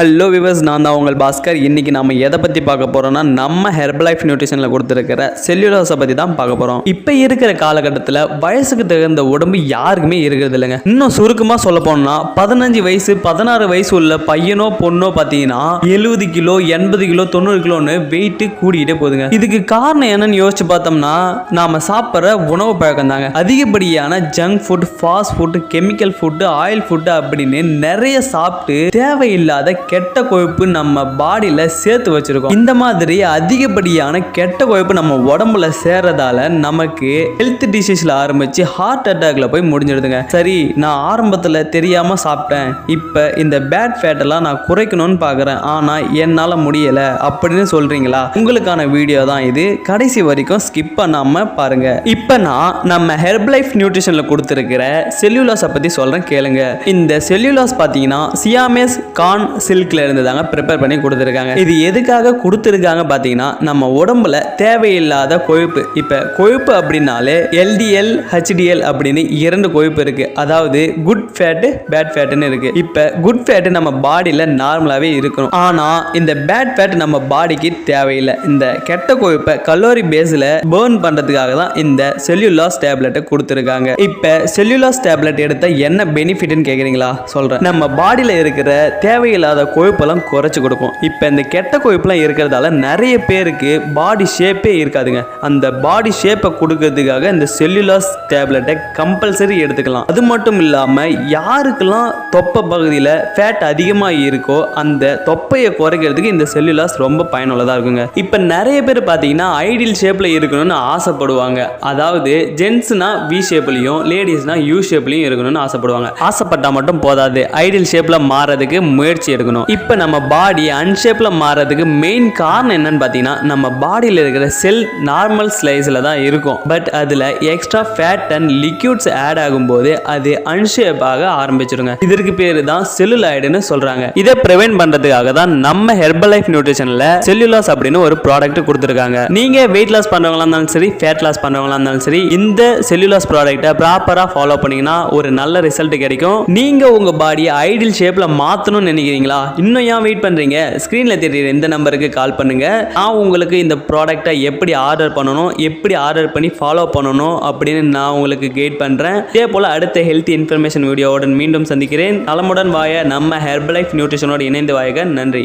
Hello viewers, நான் தான் உங்கள் பாஸ்கர். இன்றைக்கி நம்ம எதை பற்றி பார்க்க போகிறோம்னா, நம்ம ஹெர்பலைஃப் நியூட்ரிஷனில் கொடுத்துருக்கிற செல்லுலோஸை பற்றி தான் பார்க்க போகிறோம். இப்போ இருக்கிற காலகட்டத்தில் வயசுக்கு தகுந்த உடம்பு யாருக்குமே இருக்கிறது இல்லைங்க. இன்னும் சுருக்கமாக சொல்ல போனோம்னா 15 வயசு 16 வயசு உள்ள பையனோ பொண்ணோ பார்த்தீங்கன்னா 70 கிலோ 80 கிலோ 90 கிலோன்னு வெயிட்டு கூடிக்கிட்டே போகுதுங்க. இதுக்கு காரணம் என்னன்னு யோசிச்சு பார்த்தோம்னா, நாம் சாப்பிட்ற உணவு பழக்கம் தாங்க. அதிகப்படியான junk food, fast food, chemical food, oil food அப்படின்னு நிறைய சாப்பிட்டு தேவையில்லாத கெட்ட கொழுப்பு நம்ம பாடியில சேர்த்து வச்சிருக்கோம். இந்த மாதிரி அதிகப்படியான கெட்ட கொழுப்பு நம்ம உடம்புல சேர்றதால நமக்கு ஹெல்த் டிசீஸ்ல ஆரம்பிச்சு ஹார்ட் அட்டாக்ல போய் முடிஞ்சிடுதுங்க. சரி, நான் ஆரம்பத்துல தெரியாம சாப்பிட்டேன், இப்ப இந்த பேட் ஃபேட் எல்லாம் நான் குறைக்கணும்னு பாக்குறேன், ஆனா என்னால முடியல அப்படின்னு சொல்றீங்களா? உங்களுக்கான வீடியோ தான் இது. கடைசி வரைக்கும் ஸ்கிப் பண்ணாம பாருங்க. இப்ப நான் நம்ம ஹெர்பலைஃப் நியூட்ரிஷன்ல கொடுத்திருக்கிற செல்லுலாஸை பத்தி சொல்றேன், கேளுங்க. இந்த செல்லுலாஸ் பாத்தீங்கன்னா சியாமேஸ் கார்ன் சில்க்ல இருந்து தாங்க ப்ரிப்பேர் பண்ணி கொடுத்துருக்காங்க. இது எதுக்காக கொடுத்துருக்காங்க பார்த்தீங்கன்னா, நம்ம உடம்புல தேவையில்லாத கொழுப்பு, இப்போ கொழுப்பு அப்படின்னாலே LDL HDL அப்படின்னு 2 கொழுப்பு இருக்கு. அதாவது குட் ஃபேட்டு பேட் ஃபேட்டுன்னு இருக்கு. இப்போ குட் ஃபேட்டு நம்ம பாடியில் நார்மலாகவே இருக்கணும், ஆனால் இந்த பேட் ஃபேட் நம்ம பாடிக்கு தேவையில்லை. இந்த கெட்ட கொழுப்பை கலோரி பேஸில் பேர்ன் பண்ணுறதுக்காக தான் இந்த செல்லுலாஸ் டேப்லெட்டை கொடுத்துருக்காங்க. இப்போ செல்லுலாஸ் டேப்லெட் எடுத்த என்ன பெனிஃபிட்னு கேட்குறீங்களா? சொல்கிறேன். நம்ம பாடியில் இருக்கிற தேவையில்லாத கொழுப்பெல்லாம் குறைச்சி கொடுக்கும். இப்போ இந்த கெட்ட கொழுப்பெல்லாம் இருக்கிறதால நிறைய பேருக்கு பாடி ஷேப்பே இருக்காதுங்க. அந்த பாடி ஷேப்பை கொடுக்கறதுக்காக இந்த செல்லுலாஸ் டேப்லெட்டை கம்பல்சரி எடுத்துக்கலாம். அது மட்டும் இல்லாமல் யாருக்கெல்லாம் தொப்பை பகுதியில் ஃபேட் அதிகமாக இருக்கோ அந்த தொப்பையை குறைக்கிறதுக்கு இந்த செல்லுலாஸ் ரொம்ப பயனுள்ளதாக இருக்குங்க. இப்போ நிறைய பேர் பார்த்தீங்கன்னா ஐடியல் ஷேப்பில் இருக்கணும்னு ஆசைப்படுவாங்க. அதாவது ஜென்ஸ்னா வி ஷேப்லையும் லேடிஸ்னா யூ ஷேப்லையும் இருக்கணும்னு ஆசைப்படுவாங்க. ஆசைப்பட்டால் மட்டும் போதாது, ஐடியல் ஷேப்பில் மாறதுக்கு முயற்சி எடுக்கணும். இப்போ நம்ம பாடி அன்ஷேப்ல மாறதுக்கு மெயின் காரணம் என்னன்னு பார்த்தீங்கன்னா, நம்ம பாடியில் இருக்கிற செல் நார்மல் ஸ்லைஸில் தான் இருக்கும். பட் அதில் extra fat and liquids add ஆகும்போது அது அன்ஷேப் ஆக ஆரம்பிச்சிருங்க. இதற்கு பேர் தான் செல்லுலாய்டுன்னு சொல்றாங்க. இதை ப்ரிவென்ட் பண்றதுக்காக தான் நம்ம ஹெர்பலைஃப் நியூட்ரிஷன்ல செல்லுலாஸ் அப்படின்னு ஒரு ப்ராடக்ட் கொடுத்துருக்காங்க. நீங்க வெயிட் லாஸ் பண்றவங்களா இருந்தாலும் சரி, ஃபேட் லாஸ் பண்றவங்களா இருந்தாலும் சரி, இந்த செல்லுலாஸ் ப்ராடக்ட்டை ப்ராப்பரா ஃபாலோ பண்ணீங்கன்னா ஒரு நல்ல ரிசல்ட் கிடைக்கும். நீங்க உங்க பாடியை ஐடியல் ஷேப்ல மாத்தணும்னு நினைக்கிறீங்களா? இன்னும் ஏன் வெயிட் பண்றீங்க? ஸ்கிரீன்ல தெரியுற இந்த நம்பருக்கு கால் பண்ணுங்க. நான் உங்களுக்கு இந்த ப்ராடக்ட்டை எப்படி ஆர்டர் பண்ணணும், எப்படி ஆர்டர் பண்ணி ஃபாலோ பண்ணணும் அப்படின்னு நான் உங்களுக்கு கைட் பண்றேன். இதே போல அடுத்த ஹெல்த் இன்ஃபர்மேஷன் வீடியோவுடன் மீண்டும் சந்திக்கிறேன். நலமுடன் வாய. நம்ம ஹெர்பலைஃப் நியூட்ரிஷனோடு இணைந்து வாயக. நன்றி.